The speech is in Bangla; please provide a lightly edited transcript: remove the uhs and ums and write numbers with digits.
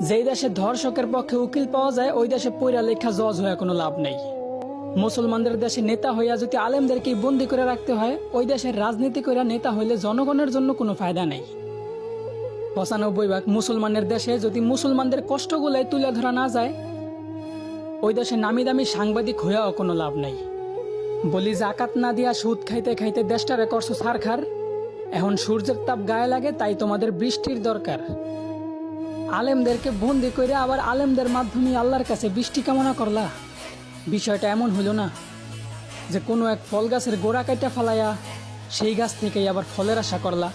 যেই দেশে ধর্ষকের পক্ষে উকিল পাওয়া যায় ওই দেশে পইরা লেখা জজ হয়ে কোনো লাভ নেই। মুসলমানদের দেশে নেতা হইয়া যদি আলেমদেরকে বন্দি করে রাখতে হয়, ওই দেশের রাজনীতি করে নেতা হইলে জনগণের জন্য কোনো ফায়দা নেই। ৯৫% মুসলমানের দেশে যদি মুসলমানদের কষ্টগুলাই তুলে ধরা না যায়, ওই দেশে নামি দামি সাংবাদিক হইয়াও কোনো লাভ নেই। বলি জাকাত না দিয়া সুদ খাইতে খাইতে দেশটারে করছো ছারখার। এখন সূর্যের তাপ গায়ে লাগে, তাই তোমাদের বৃষ্টির দরকার। আলেমদেরকে বন্দি করে আবার আলেমদের মাধ্যমে আল্লাহর কাছে বৃষ্টি কামনা করলা। বিষয়টা এমন হলো না যে কোনো এক ফল গাছের গোড়া কাইটা ফালাইয়া সেই গাছ থেকেই আবার ফলের আশা করলা।